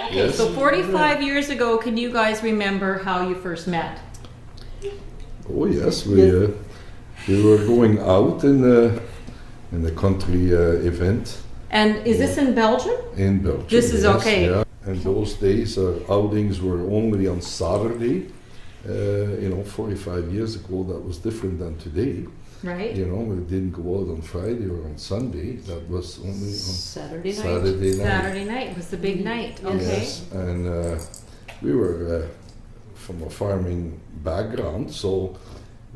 Okay, Yes. so 45 years ago, can you guys remember how you first met? Oh yes, we were going out in the country event And is this in Belgium? in Belgium. This is yes, okay. Yeah. And those days, outings were only on Saturday. 45 years ago, that was different than today. Right. You know, we didn't go out on Friday or on Sunday. That was only on Saturday night. Saturday night. Saturday night was the big night. Okay. Yes, and we were from a farming background, so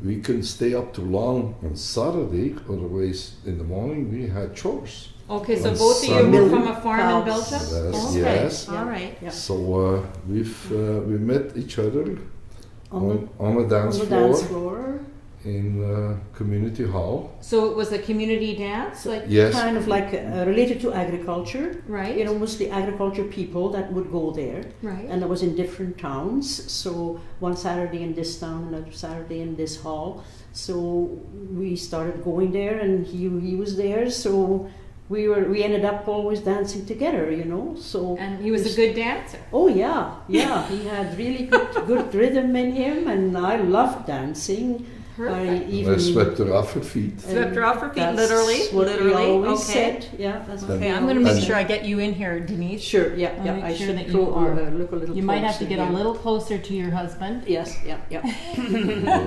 we couldn't stay up too long on Saturday. Otherwise, in the morning we had chores. Okay, so On both of you Sunday. were from a farm in House. Belgium? Yes, Okay. yes. All right. Yeah. So we met each other On on a dance the floor dance floor. in community hall. So it was a community dance? Like, Yes, Kind of like related to agriculture. right? You know, mostly agriculture people that would go there. Right. And it was in different towns. So one Saturday in this town, another Saturday in this hall. So we started going there, and he was there. So we ended up always dancing together. You know. So And he was a good dancer. oh yeah, he had really good rhythm in him, and I loved dancing. Perfect. I swept her off her feet. Swept her off her feet, That's literally, what literally, we always okay. said. Yeah, that's what Okay, we I'm going to make always sure said. I get you in here, Denise. Sure, yeah, I'll yeah. make I sure should that you look a little. You might have to closer get a here. little closer to your husband. Yes, yeah. Yeah.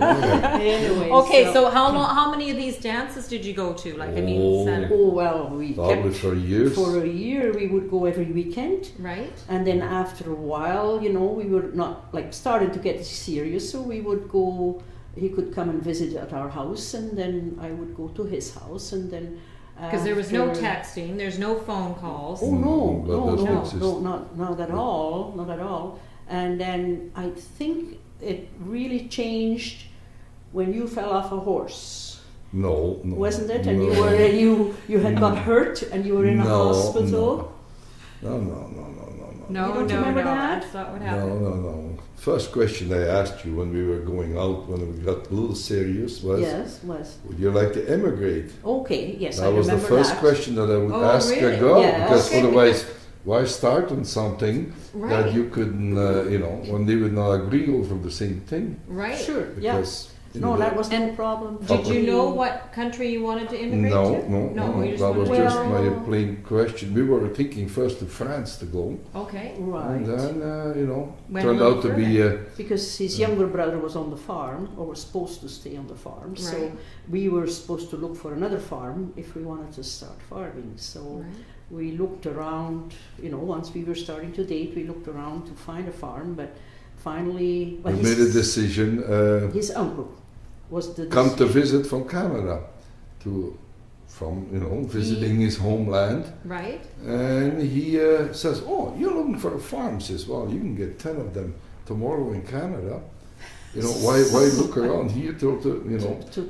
Anyway, Okay, so how many of these dances did you go to? Like, I mean, Oh. Saturday, Oh well, we Probably kept for years. for a year. We would go every weekend, right? and then after a while, you know, we were not like starting to get serious, so we would go. He could come and visit at our house, and then I would go to his house, and then Because there was no after- texting, there's no phone calls. Oh no, But no, doesn't no, exist. no, not at all, not at all. And then I think it really changed when you fell off a horse, No, no. wasn't it? And no. you had got hurt, and you were in a No, hospital. No. No, You don't no, remember no, that? that's not what No, happened. no. First question I asked you when we were going out, when we got a little serious, was, Yes, was would you like to emigrate? okay. Yes, I That was the remember first that. question that I would Oh, ask really? a girl, Yeah. because Okay. otherwise, why start on something Right. that you couldn't, when they would not agree over the same thing? Right. Sure, yeah. Because No, that was no problem. Did you know what country you wanted to immigrate No, to? no, No, no. you just That was wanted to- just my Well- plain question. We were thinking first to France to go, Okay. Right. and then Went turned a little out to be. Because his younger brother was on the farm, or was supposed to stay on the farm, so Right. we were supposed to look for another farm if we wanted to start farming. So Right. we looked around, once we were starting to date, we looked around to find a farm, but finally, We made a decision. his uncle was the Come to visit from Canada, visiting his homeland. Right. And he says, "Oh, you're looking for a farm?" Says, "Well, you can get 10 of them tomorrow in Canada. Why look around here to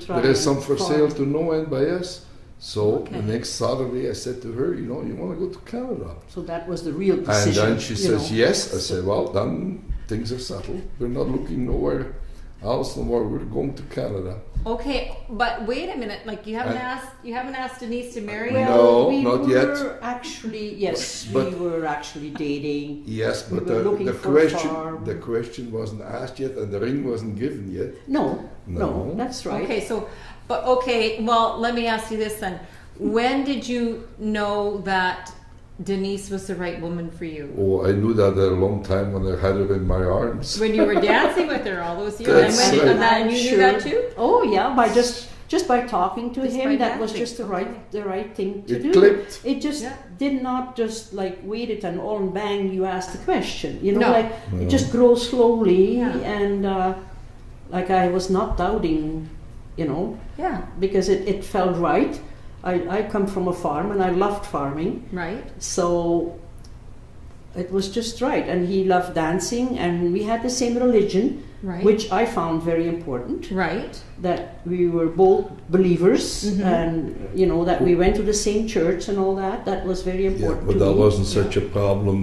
try there is and some for farm. sale to no end by us." So Okay. the next Saturday, I said to her, "You want to go to Canada?" So that was the real And decision. then she says, "Yes." I said, "Well, then things are settled. We're not looking nowhere else no more. We're going to Canada." Okay, but wait a minute. Like you haven't And- asked Denise to marry Well, you. No, we not were yet. Actually, yes, But- we were actually dating. Yes, We but were looking the for a question farm. the question wasn't asked yet, and the ring wasn't given yet. No, No. that's right. Okay, well, let me ask you this then. When did you know that Denise was the right woman for you? Oh, I knew that a long time when I had her in my arms. When you were dancing with her all those years, That's and when right. and that, and you knew that too. Oh yeah, by just by talking to Just by him, that was dancing, just the okay. right thing to It do. clicked. It just Yeah. did not just like wait it and all and bang you ask the question. No. Like No. it just grows slowly, Yeah. and like I was not doubting, Yeah. because it felt right. I come from a farm and I loved farming. Right. So it was just right, and he loved dancing, and we had the same religion, Right. which I found very important. Right. That we were both believers, Mhm. and that we went to the same church and all that. That was very Yeah, important. but to that me. wasn't such a problem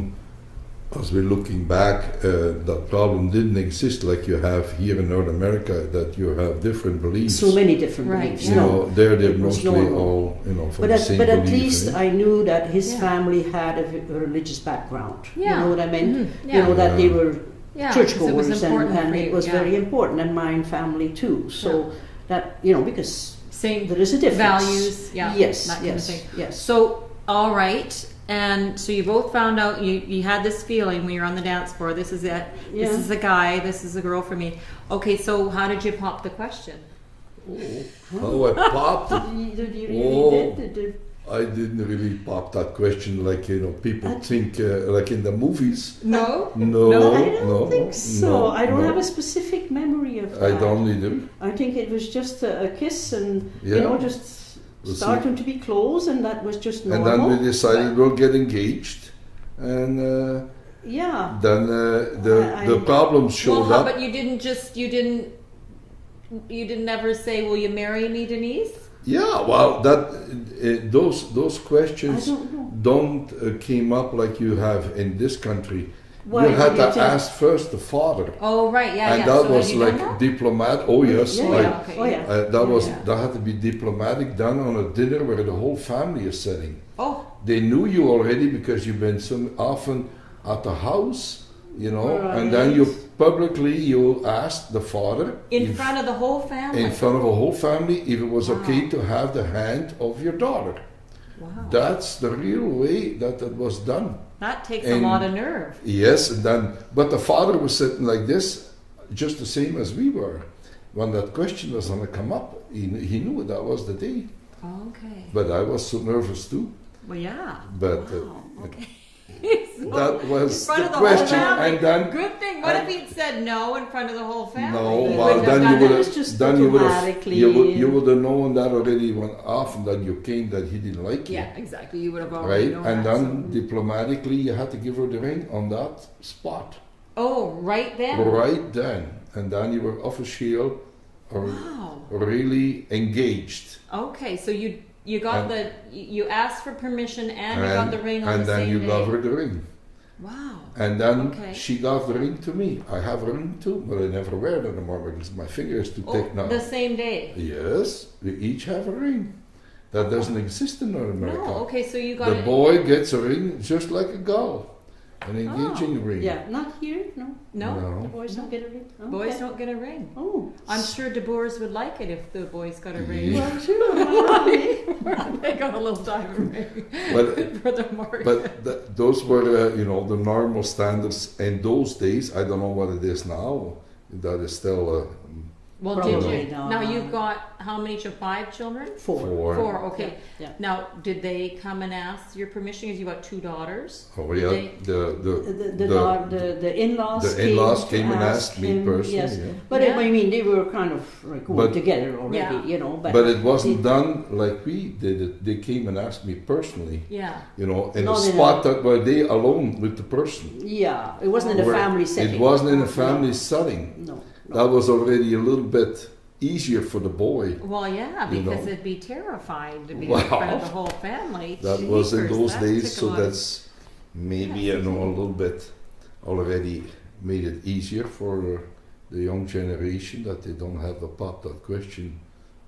as we're looking back, that problem didn't exist like you have here in North America, that you have different beliefs. So many different Right, beliefs. You yeah. know, they're It was mostly normal. all, you know, from But the at, same but at belief, least eh? I knew that his Yeah. family had a religious background. Yeah. You know what I mean? Mhm, You yeah. know, that they were Yeah, 'cause it was churchgoers, important and for it you, was yeah. very important, and mine family too. So Yeah. that, you know, because Same there is a difference. values, yeah, Yes, that kind yes, of thing. yes. So, all right, and so you both found out, you had this feeling when you're on the dance floor, this is it, this Yeah. is the guy, this is the girl for me. Okay, so how did you pop the question? Oh, I popped it. You really Oh. did. I didn't really pop that question like, you know, people think like in the movies. No? No, No, I don't no, think so. no, I don't no. have a specific memory of that. I don't either. I think it was just a kiss and, Yeah. you know, just We'll see. starting to be close, and that was just normal. And then we decided we'll get engaged, and Yeah. then the I- problems showed Well, up. but you didn't ever say, will you marry me, Denise? Yeah, well, those questions I don't know. don't came up like you have in this country. Why you had do to you think- ask first the father, Oh, right, yeah, and yeah. that So was had you done like that? diplomat. Oh yes, Yeah, like yeah, okay. Oh, yeah. that was Yeah. that had to be diplomatic, done on a dinner where the whole family is sitting. Oh, They knew you already because you've been so often at the house, you know, and then Right. you publicly you asked the father in if- front of the whole family? in front of the whole family if it was Wow. okay to have the hand of your daughter. Wow. That's the real way that it was done. That takes And- a lot of nerve. Yes, and then but the father was sitting like this, just the same as we were. When that question was going to come up, he knew that was the day. Okay. But I was so nervous too. Well, yeah. But Wow. Okay. So, that in was front the of the whole question, family. and then Good thing. What if and- he'd said no in front of the whole family? no, He well wouldn't have then done you would that. It's have just then you would have automatically- you would have known that already when often that you came that he didn't like you. Yeah, exactly. You would have already Right, known and that, then so- diplomatically you had to give her the ring on that spot, Oh, right then. right then, and then you were official, or Wow. really engaged, Okay, so you got And- you asked for permission and you got the ring on and the then same you day. gave her the ring, Wow. and then Okay. she gave the ring to me. I have a ring too, but I never wear it anymore because my finger is too thick now. The same day. Yes, we each have a ring. That doesn't exist in North America. No. Okay, so you got The it. boy gets a ring just like a girl, an engaging ring. Yeah, not here, no. No. The boys don't get a ring. Okay. Boys don't get a ring. Oh. I'm sure De Boers would like it if the boys got a ring. Yeah. Well, sure. why They got a little diamond ring But for the mark. but those were you know the normal standards in those days. I don't know what it is now. That is still well, Probably did you? not. Now you've got how many? 5 children? not? Four. Four. Okay. Yeah. Now, did they come and ask your permission? Because you got 2 daughters. oh Did yeah they- The in-laws the in-laws came and to asked me him, personally, Yes, yeah. but Yeah. I mean they were kind of like going But- together already, Yeah. you know. but it wasn't done like we did it. They came and asked me personally, Yeah. you know, in a Not in spot a- that were they alone with the person. Yeah, it wasn't in a Where family setting. It wasn't in a family setting. No. That was already a little bit easier for the boy. Well, yeah, You because know. it'd be terrifying to be Wow. in front of the whole family. That was in Jeepers, those that days, took a so lot. that's maybe you know a little bit already made it easier for the young generation that they don't have to pop that question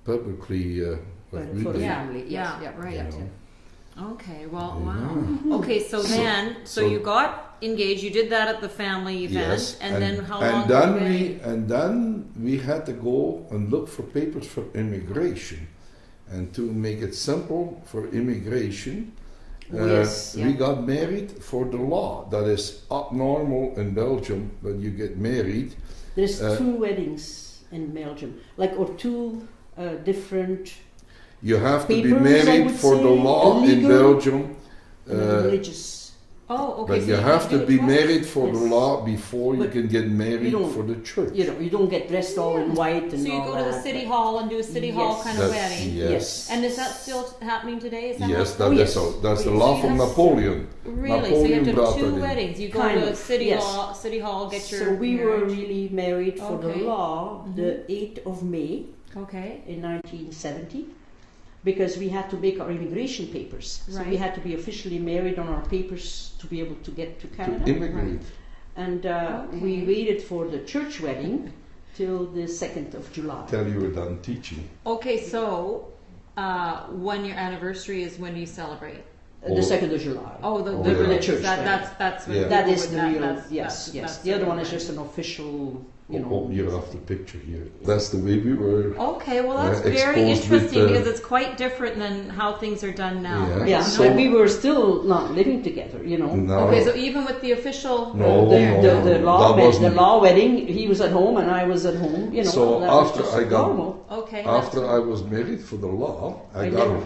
publicly like But we for the did. Yeah, family, yes, yeah, yeah, right. You know. Okay, well, Yeah. wow. Okay, so then, so so- you got engaged. You did that at the family event, Yes, and then how and long? then were they- we had to go and look for papers for immigration, and to make it simple for immigration, Yes, we yeah. got married for the law. That is abnormal in Belgium when you get married. There's Uh, 2 weddings in Belgium, like or 2 different You have to be Papers, I married would for the say, law in legal, Belgium. religious. Oh, okay. But so you have can to do it be twice? married for the Yes. law before you But can get married don't- for the church. You know, you don't get dressed all in white and So you all go to the that, city but- hall and do a city hall Yes. kind of That's- wedding. Yes. And is that still happening today? Is that Yes, how- that Oh, is yes. so. That's the Oh, yes. law So from you have- Napoleon. Really? So you have to brought have 2 that in. weddings. You go Kind to of, city yes. law, city hall, get your. So we were marriage. really married for Okay. the law Mhm. the 8th of May Okay. in 1970, because we had to make our immigration papers. So we Right. had to be officially married on our papers to be able to get to Canada. To immigrate. And we waited for the church wedding till the 2nd of July. Till you were done teaching. Okay, so 1 year anniversary is when you celebrate. The 2nd of July. Oh, the Oh, religious. yeah. Church That, wedding. that's when Yeah. That people is would- the that- real, that's- yes, that's- yes. that's The other one is real just an official, you know. Oh, you're off the picture here. That's the way we were. Okay, well that's very exposed with, interesting because it's quite different than how things are done now. Yeah. Yeah, So- but we were still not living together, you know. No. Okay, so even with the official, No, the, no, the, the, no, law that wed- the wasn't- law wedding, he was at home and I was at home, you know. So that was after just I got- normal. okay, After I was married for the law, I I never-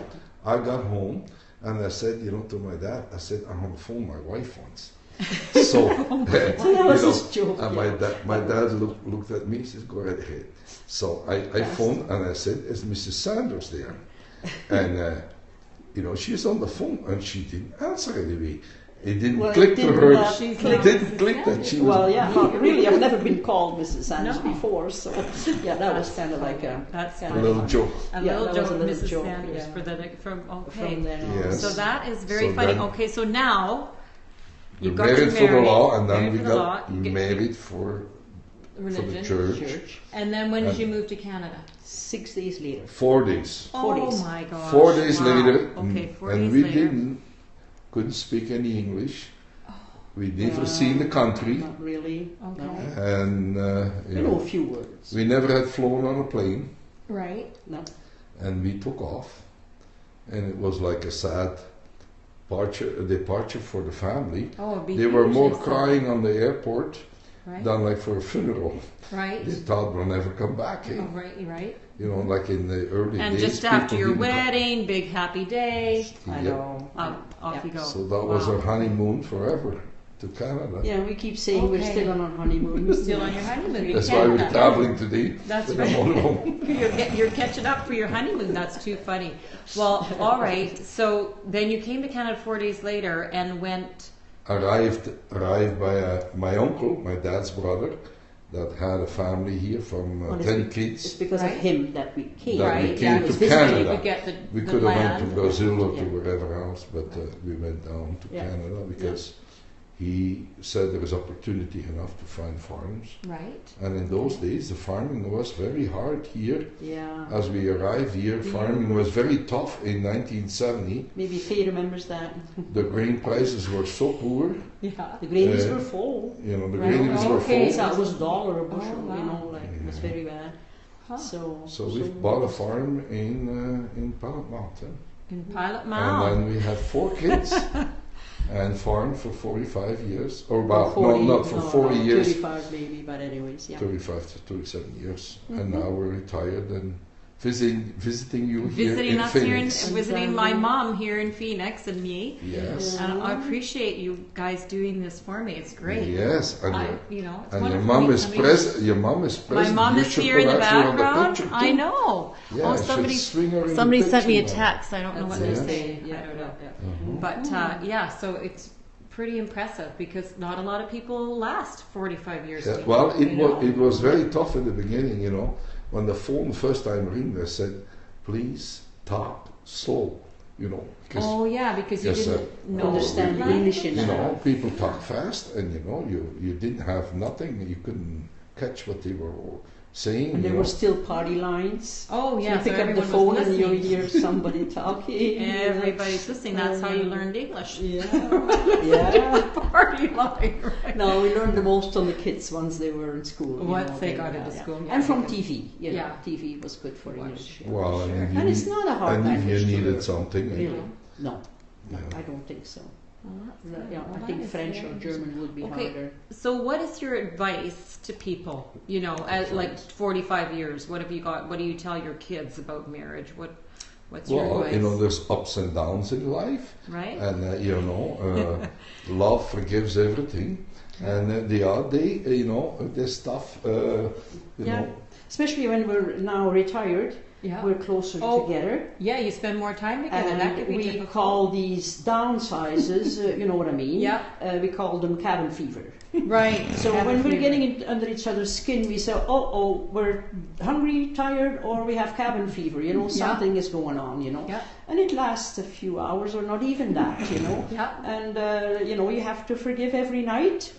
got home and I said, to my dad, I said, I'm going to phone my wife once. So, That was his joke. and my dad looked at me, he says, go right ahead. So I phoned and I said, is Mrs. Sanders there? And, she's on the phone and she didn't answer right away. It didn't Well, click it to didn't, her. She's It not didn't Mrs. click that she was. Well, yeah, not really. I've never been called Mrs. Sanders No. before, so yeah, that was kind of like a that's kind A funny. of little joke. A Yeah, little that was joke, a little Mrs. joke, Sanders, yeah. for the from okay. from then on. Yes. So that is very So funny. then- Okay, so now We you got you married for the law and then married we for the law, got you get married for the religion, church. and then when did And- you move to Canada? 6 days later. 4 days. 4 Oh days. my gosh! 4 days Wow. later, Okay, 4 and days we later. couldn't speak any English. We never Uh, seen the country, Not really. Okay. No. and We know a few words. we never had flown on a plane, Right. No. and we took off, and it was like a sad departure for the family. Oh, it'd be They were more hugely sad. crying on the airport Right. than like for a funeral. Right. They thought we'll never come back. Eh? Oh, right. Right. Like in the early And days. just after people your didn't come. wedding, big happy day. I Yep. know. Off Yeah. you go. So that was Wow. our honeymoon forever to Canada. Yeah, we keep saying we're Okay. still on our honeymoon. Still on your honeymoon. in That's why we're Canada. traveling today. That's with right. a motorhome. You're catching up for your honeymoon. That's too funny. Well, all right. So then you came to Canada 4 days later and went. Arrived by my uncle, my dad's brother, that had a family here from Well, 10 It's kids. because Right. of him that we came. That we Right, came yeah, to because physically Canada. you could get We the could have went to land. Brazil or to Yeah. wherever else, but we went down to Yeah. Canada because he said there was opportunity enough to find farms. Right. And in those days, the farming was very hard here. Yeah. As we arrived here, farming was very tough in 1970. Maybe Faye remembers that. The grain prices were so poor. Yeah. The grains Uh, were full. The Right. grains were Okay. full. It was $1 a bushel, Oh, wow. you know, like it was very bad. Huh. So we bought a farm in Pilot Mountain. In Pilot And Mound. then we had 4 kids and farmed for 45 years. Or about, 40, no, not for 40 years. 35 maybe, but anyways, yeah. 35 to 37 years. And Mm-hmm. now we're retired and visiting you Visiting here in us here, Phoenix. and visiting my mom here in Phoenix and me. Yes. And I appreciate you guys doing this for me. It's great. Yes. And, I, your, it's and your wonderful mom to is meet somebody. present. Your mom is My present. mom You is should here in the put her on the background. picture, I too. know. Yeah, Oh, I should somebody swing her in the somebody sent me a picture now. text. I don't know what That's they're it. saying. Yeah, I don't know. yeah. But yeah, so it's pretty impressive because not a lot of people last 45 years. Yeah, ago, well, you know. it was very tough in the beginning, When the phone first time rang, they said, please talk slow, because, Oh yeah, because you Yes, didn't know Understand right? English enough. people talk fast and, you didn't have nothing, you couldn't catch what they were saying. And there were still party lines. Oh So yeah, you pick so up the everyone phone was and you listening. hear somebody talking. Everybody's listening. That's how you learned English. Yeah. Yeah. Party line, right? No, we learned the most on the kids once they were in school. Once they got into school, yeah. And from TV. Yeah. TV was good for Watch. English. yeah. Well, Sure. and, And it's not a hard and if language you to needed learn. something. Really? No, Yeah. I don't think so. Well, that's Yeah, good. Well, I that think is French very or interesting. German would be Okay. harder. So, what is your advice to people? At like 45 years, what have you got? What do you tell your kids about marriage? What's your Well, advice? there's ups and downs in life. Right? And love forgives everything. And the odd day, this stuff, Yeah. Especially when we're now retired, Yeah. we're closer Oh, together. Yeah, you spend more time together. That could And be we difficult. call these downsizes, you know what I mean? Yeah. We call them cabin fever. Right. So Cabin when we're fever. getting under each other's skin, we say, oh, we're hungry, tired, or we have cabin fever, you know, Yeah. something is going on, you know. Yeah. And it lasts a few hours or not even that, you know. Yeah. And, you know, you have to forgive every night,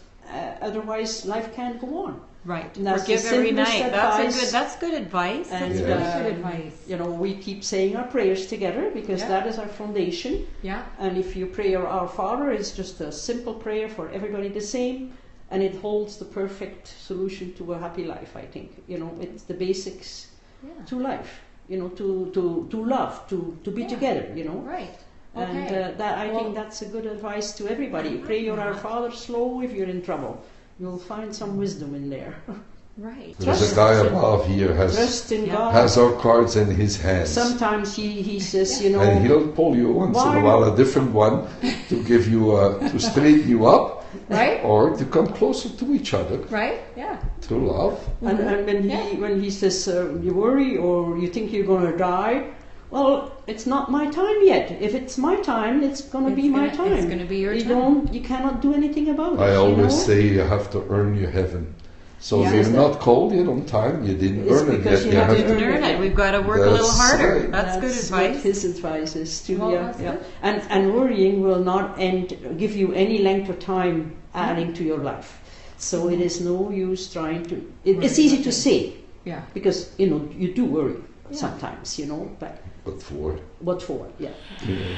otherwise life can't go on. Right. And that's Forgive the every simplest night. advice. That's good advice. And, That's Yeah. good advice. You know, we keep saying our prayers together because Yeah. that is our foundation. Yeah. And if you pray Our Father, it's just a simple prayer for everybody the same, and it holds the perfect solution to a happy life, I think. You know, it's the basics Yeah. to life, you know, to love, to be Yeah. together, you know. Right. And Okay. that I Well- think that's a good advice to everybody. Pray your Our Father slow if you're in trouble. You'll find some wisdom in there. Right. There's a guy above here Trust in Yeah. God. has our cards in his hands. Sometimes he says, you know, And he'll pull you once in a Why- while a different one to give you to straighten you up, Right. or to come closer to each other Right. Yeah. through love. And when he says you worry or you think you're going to die, well, it's not my time yet. If it's my time, it's going to be my time. It's going to be your you time. You cannot do anything about it. I always you know? say you have to earn your heaven. So Yeah. if you're not called yet on time, you didn't It's earn it because yet. you have to Didn't earn it. We've got to work a little That's harder. right. That's good what advice. his advice is too. Well, yeah, that's yeah. good. And worrying will not give you any length of time adding to your life. So it is no use trying to. It's easy to say Yeah. because you know you do worry Yeah. sometimes, you know, but But for what for? Yeah. you know,